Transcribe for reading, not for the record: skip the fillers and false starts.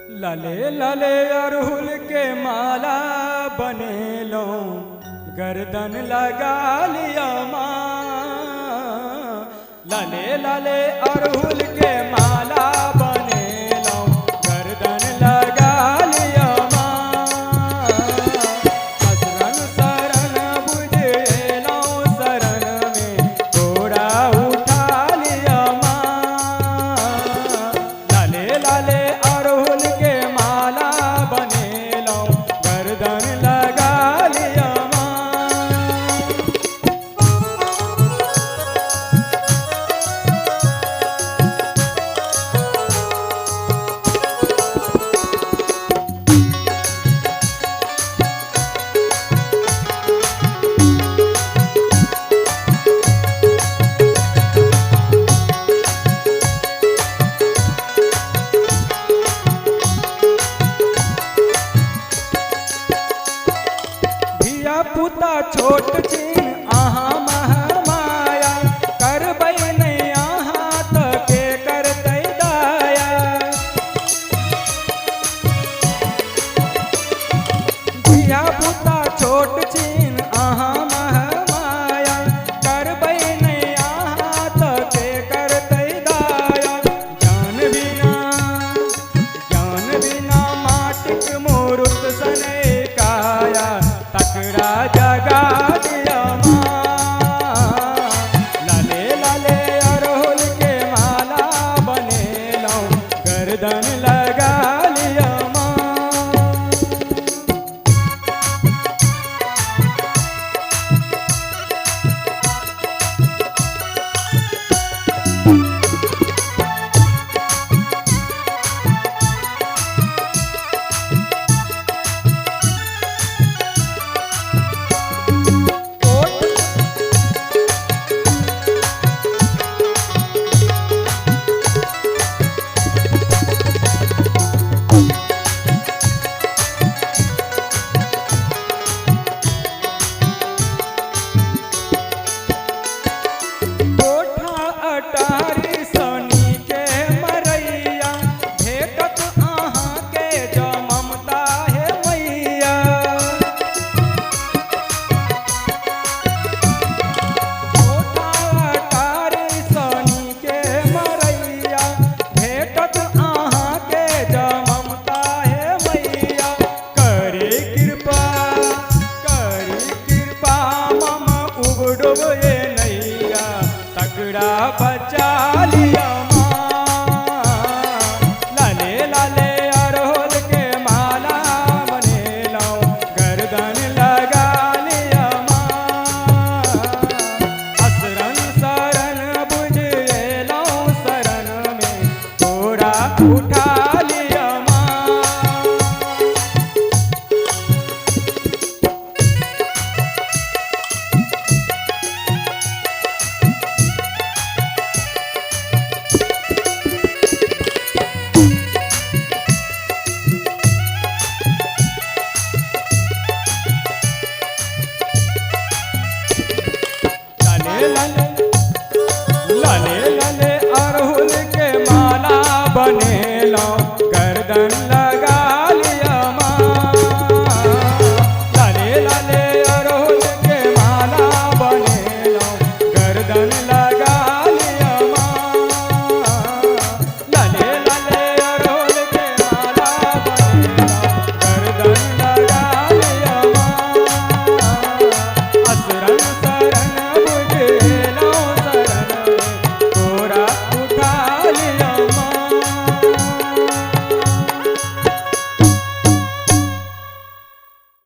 लाले लाले अरहुल के माला बनेलो, गर्दन लगा लिया माँ। लाले लाले अरहुल के माला बनेलो, गर्दन लगा लिया माँ। असरन शरण बुझेलो, शरण में घोड़ा उठा लिया माँ। लाले लाले अरहुल के माला बनेलो, गर्दन लगा लिया माँ। पुता छोट छीन आहा महामाया, करबै नहीं आहा त के करतै दाया। धिया पुता छोट छीन आहा महामाया, करबै नहीं आहा त के करतै दाया। ज्ञान बिना माटिक मूर्त सने काया, तकरा जगा दिया माँ। लाले लाले अरहुल के माला बनेलो, गर्दन लगा लिया माँ। अटारी सोनी के मरैया, भेटत आहा के जो ममता है मैया। अटारी सोनी के मरैया, भेटत आहा के जो ममता है मैया। करी कृपा मम उबडुब ये नैया, तकड़ा बचा लिया माँ। लाले लाले अरहुल के माला बनेलो, गर्दन लगा लिया माँ। असरन शरण बुझेलो, शरण में घोड़ा उठा लिया माँ। लाले लाले अरहुल के माला बनेलो, गर्दन